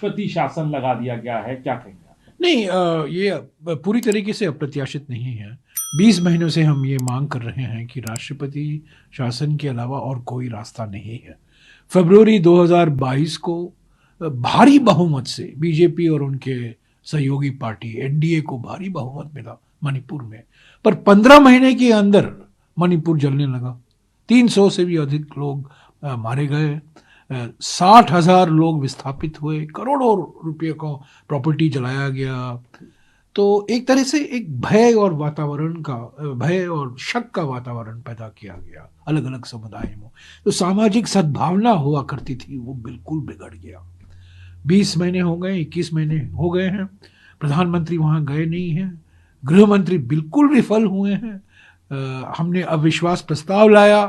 राष्ट्रपति शासन लगा दिया गया है, क्या कहेंगे आप? नहीं, ये पूरी तरीके से अप्रत्याशित नहीं है। 20 महीनों से हम ये मांग कर रहे हैं कि राष्ट्रपति शासन के अलावा और कोई रास्ता नहीं है। फरवरी 2022 को भारी बहुमत से बीजेपी और उनके सहयोगी पार्टी एनडीए को भारी बहुमत मिला मणिपुर में, पर 15 महीने के अंदर मणिपुर जलने लगा। 300 से भी अधिक लोग मारे गए, 60,000 लोग विस्थापित हुए, करोड़ों रुपये को प्रॉपर्टी जलाया गया। तो एक तरह से एक भय और वातावरण का, भय और शक का वातावरण पैदा किया गया अलग अलग समुदायों में। तो सामाजिक सद्भावना हुआ करती थी वो बिल्कुल बिगड़ गया। 20 महीने हो गए, 21 महीने हो गए हैं, प्रधानमंत्री वहाँ गए नहीं हैं, गृह मंत्री बिल्कुल विफल हुए हैं। हमने अविश्वास प्रस्ताव लाया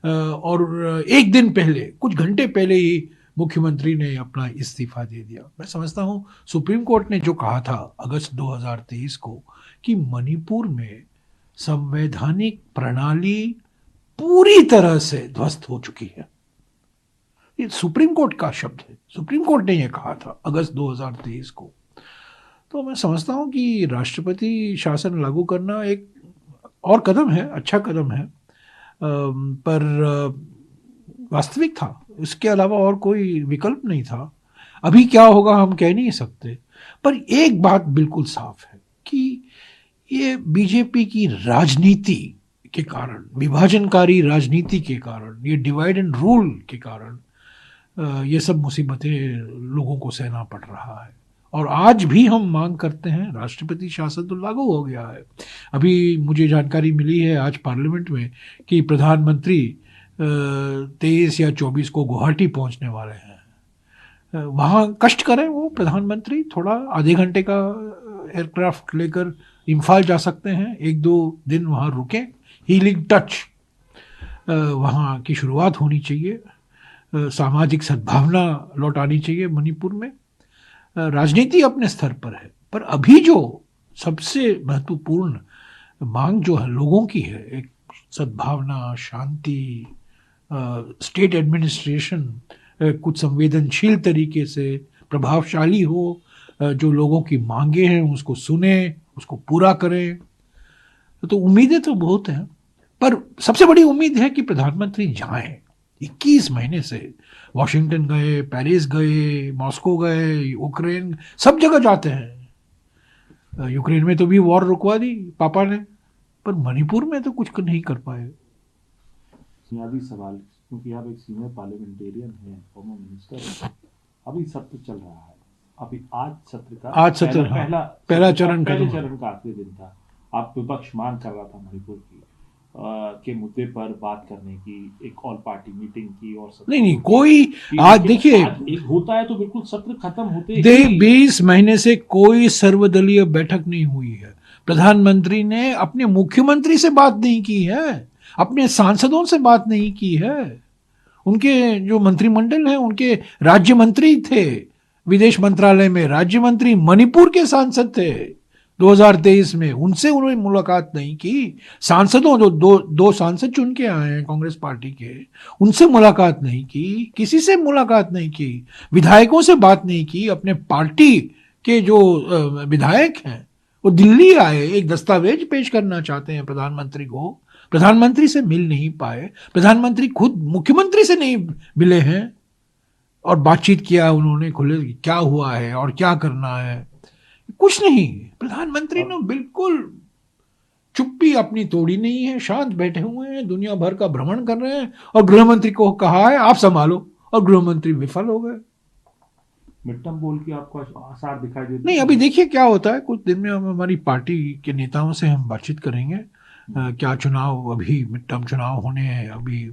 और एक दिन पहले, कुछ घंटे पहले ही मुख्यमंत्री ने अपना इस्तीफा दे दिया। मैं समझता हूँ सुप्रीम कोर्ट ने जो कहा था अगस्त 2023 को कि मणिपुर में संवैधानिक प्रणाली पूरी तरह से ध्वस्त हो चुकी है, ये सुप्रीम कोर्ट का शब्द है। सुप्रीम कोर्ट ने यह कहा था अगस्त 2023 को। तो मैं समझता हूँ कि राष्ट्रपति शासन लागू करना एक और कदम है, अच्छा कदम है, पर वास्तविक था, इसके अलावा और कोई विकल्प नहीं था। अभी क्या होगा हम कह नहीं सकते, पर एक बात बिल्कुल साफ है कि ये बीजेपी की राजनीति के कारण, विभाजनकारी राजनीति के कारण, ये डिवाइड एंड रूल के कारण ये सब मुसीबतें लोगों को सहना पड़ रहा है। और आज भी हम मांग करते हैं, राष्ट्रपति शासन तो लागू हो गया है। अभी मुझे जानकारी मिली है आज पार्लियामेंट में कि प्रधानमंत्री 23 या 24 को गुवाहाटी पहुंचने वाले हैं। वहाँ कष्ट करें वो प्रधानमंत्री, थोड़ा आधे घंटे का एयरक्राफ्ट लेकर इम्फाल जा सकते हैं, 1-2 दिन वहाँ रुकें, हीलिंग टच वहाँ की शुरुआत होनी चाहिए, सामाजिक सद्भावना लौटानी चाहिए मणिपुर में। राजनीति अपने स्तर पर है, पर अभी जो सबसे महत्वपूर्ण मांग जो है लोगों की है, एक सद्भावना, शांति, स्टेट एडमिनिस्ट्रेशन कुछ संवेदनशील तरीके से प्रभावशाली हो, जो लोगों की मांगे हैं उसको सुने, उसको पूरा करें। तो उम्मीदें तो बहुत हैं, पर सबसे बड़ी उम्मीद है कि प्रधानमंत्री जाएं। 21 महीने से वॉशिंगटन गए, पेरिस गए, मॉस्को गए, यूक्रेन, सब जगह जाते हैं। यूक्रेन में तो भी वॉर रुकवा दी पापा ने, पर मणिपुर में तो कुछ नहीं कर पाए। बुनियादी सवाल, क्योंकि आप एक सीनियर पार्लियामेंटेरियन हैं, फॉर्मर मिनिस्टर हैं, अभी सत्र चल रहा है, अभी आज सत्र का पहला चरण का आखिरी दिन था। आप विपक्ष मांग कर रहा था मणिपुर की के मुद्दे पर बात करने की, एक ऑल पार्टी मीटिंग की, और नहीं कोई आज देखिए एक होता है तो बिल्कुल सत्र खत्म होते ही 20 महीने से कोई सर्वदलीय बैठक नहीं हुई है। प्रधानमंत्री ने अपने मुख्यमंत्री से बात नहीं की है, अपने सांसदों से बात नहीं की है। उनके जो मंत्रिमंडल है, उनके राज्य मंत्री थे विदेश मंत्रालय में, राज्य मंत्री मणिपुर के सांसद थे 2023 में, उनसे उन्होंने मुलाकात नहीं की। सांसदों जो दो सांसद चुन के आए हैं कांग्रेस पार्टी के, उनसे मुलाकात नहीं की, किसी से मुलाकात नहीं की, विधायकों से बात नहीं की। अपने पार्टी के जो विधायक हैं वो दिल्ली आए, एक दस्तावेज पेश करना चाहते हैं प्रधानमंत्री को, प्रधानमंत्री से मिल नहीं पाए। प्रधानमंत्री खुद मुख्यमंत्री से नहीं मिले हैं और बातचीत किया उन्होंने खुले, क्या हुआ है और क्या करना है, कुछ नहीं। प्रधानमंत्री ने बिल्कुल चुप्पी अपनी तोड़ी नहीं है, शांत बैठे हुए हैं, दुनिया भर का भ्रमण कर रहे हैं, और गृहमंत्री को कहा है आप संभालो, और गृहमंत्री विफल हो गए। मिड टर्म बोल के आपको आसार दिखाई देते नहीं, अभी देखिए क्या होता है। कुछ दिन में हम हमारी पार्टी के नेताओं से हम बातचीत करेंगे। क्या चुनाव, अभी मिड टर्म चुनाव होने हैं अभी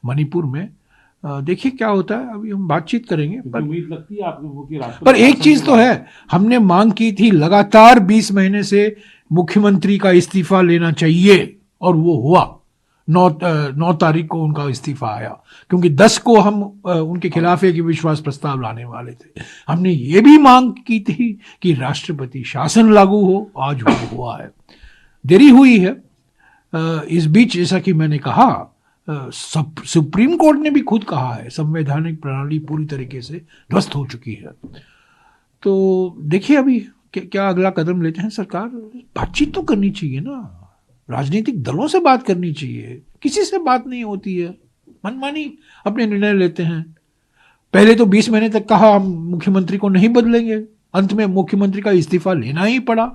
मणिपुर में, देखिए क्या होता है, अभी हम बातचीत करेंगे। पर उम्मीद लगती है आप लोगों की पर एक चीज तो है, हमने मांग की थी लगातार 20 महीने से मुख्यमंत्री का इस्तीफा लेना चाहिए, और वो हुआ। 9 तारीख को उनका इस्तीफा आया, क्योंकि 10 को हम उनके खिलाफ एक विश्वास प्रस्ताव लाने वाले थे। हमने ये भी मांग की थी कि राष्ट्रपति शासन लागू हो, आज वो हुआ है। देरी हुई है। इस बीच जैसा कि मैंने कहा, सुप्रीम कोर्ट ने भी खुद कहा है संवैधानिक प्रणाली पूरी तरीके से ध्वस्त हो चुकी है। तो देखिए अभी क्या अगला कदम लेते हैं सरकार। बातचीत तो करनी चाहिए ना, राजनीतिक दलों से बात करनी चाहिए, किसी से बात नहीं होती है, मनमानी अपने निर्णय लेते हैं। पहले तो 20 महीने तक कहा हम मुख्यमंत्री को नहीं बदलेंगे, अंत में मुख्यमंत्री का इस्तीफा लेना ही पड़ा।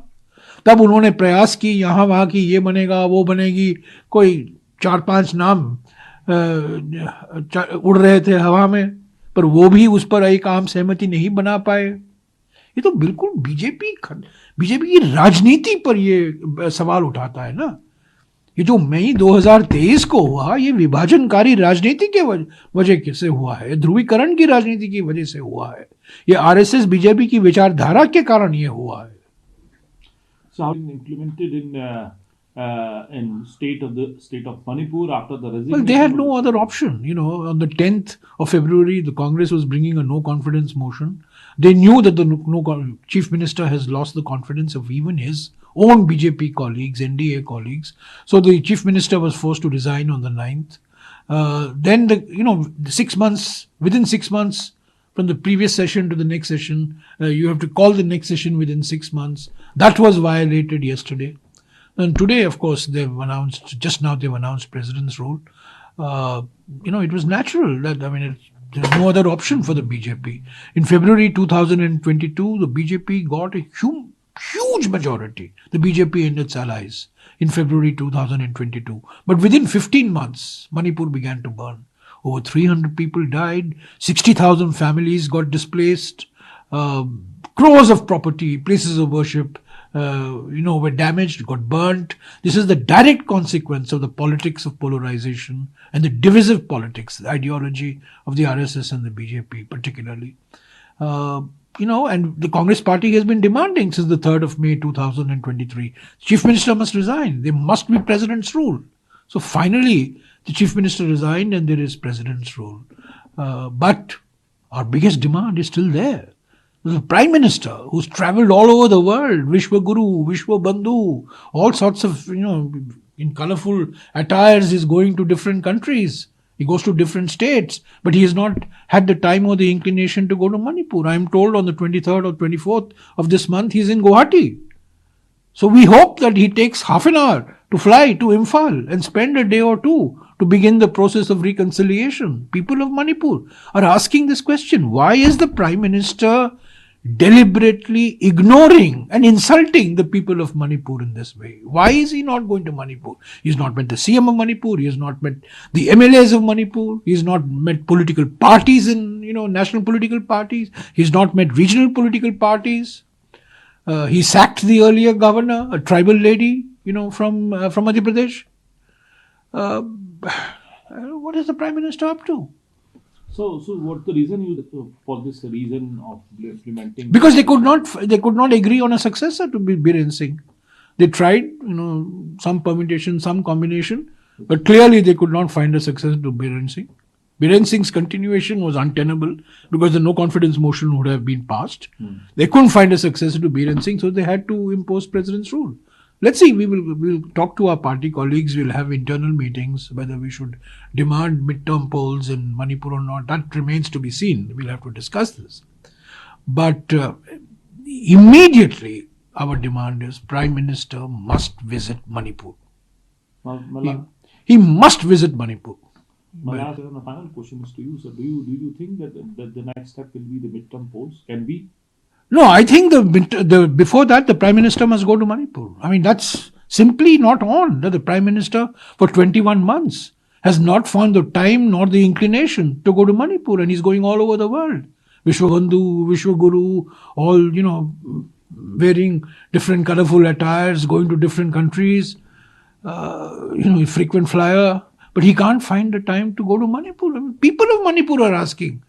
तब उन्होंने प्रयास की यहाँ वहाँ की, ये बनेगा वो बनेगी, कोई 4-5 नाम उड़ रहे थे हवा में, पर वो भी उस पर एक आम सहमति नहीं बना पाए। ये तो बिल्कुल बीजेपी की राजनीति पर ये सवाल उठाता है ना। ये जो मई 2023 को हुआ, ये विभाजनकारी राजनीति के वजह से हुआ है, ध्रुवीकरण की राजनीति की वजह से हुआ है, ये आरएसएस बीजेपी की विचारधारा के कारण ये हुआ है। So how implemented in state of Manipur after the resignation? Well, they had no other option. You know, on the 10th of February, the Congress was bringing a no confidence motion. They knew that the chief minister has lost the confidence of even his own BJP colleagues, NDA colleagues. So the chief minister was forced to resign on the 9th. Then within 6 months from the previous session to the next session, you have to call the next session within 6 months. That was violated yesterday. And today, of course, they've announced president's rule. It was natural that, there's no other option for the BJP. In February 2022, the BJP got a huge majority, the BJP and its allies, in February 2022. But within 15 months, Manipur began to burn. Over 300 people died, 60,000 families got displaced, crores of property, places of worship, were damaged, got burnt. This is the direct consequence of the politics of polarization and the divisive politics, the ideology of the RSS and the BJP particularly. And the Congress party has been demanding since the 3rd of May 2023. Chief Minister must resign. There must be President's rule. So finally, the Chief Minister resigned and there is President's rule. But our biggest demand is still there. The Prime Minister, who's traveled all over the world, Vishwaguru, Vishwabandhu, all sorts of, in colorful attires, is going to different countries. He goes to different states, but he has not had the time or the inclination to go to Manipur. I am told on the 23rd or 24th of this month, he's in Guwahati. So we hope that he takes half an hour to fly to Imphal and spend a day or two to begin the process of reconciliation. People of Manipur are asking this question. Why is the Prime Minister deliberately ignoring and insulting the people of Manipur in this way? Why is he not going to Manipur? He has not met the CM of Manipur. He has not met the MLAs of Manipur. He has not met political parties in, national political parties. He has not met regional political parties. He sacked the earlier governor, a tribal lady, from Madhya Pradesh. What is the Prime Minister up to? So what's the reason for this reason of implementing? Because they could not agree on a successor to Biren Singh. They tried, some permutation, some combination, but clearly they could not find a successor to Biren Singh. Biren Singh's continuation was untenable because the no confidence motion would have been passed. They couldn't find a successor to Biren Singh, so they had to impose President's rule. Let's see, we'll talk to our party colleagues, we'll have internal meetings, whether we should demand midterm polls in Manipur or not, that remains to be seen. We'll have to discuss this. But immediately, our demand is Prime Minister must visit Manipur. He must visit Manipur. My final question is to you, sir. Do you think that the next step will be the midterm polls? Can be? No, I think before that, the Prime Minister must go to Manipur. That's simply not on. The Prime Minister, for 21 months, has not found the time nor the inclination to go to Manipur, and he's going all over the world. Vishwabandhu, Vishwaguru, all, wearing different colorful attires, going to different countries, frequent flyer, but he can't find the time to go to Manipur. People of Manipur are asking,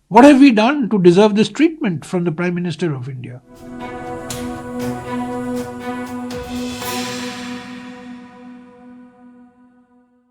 what have we done to deserve this treatment from the Prime Minister of India?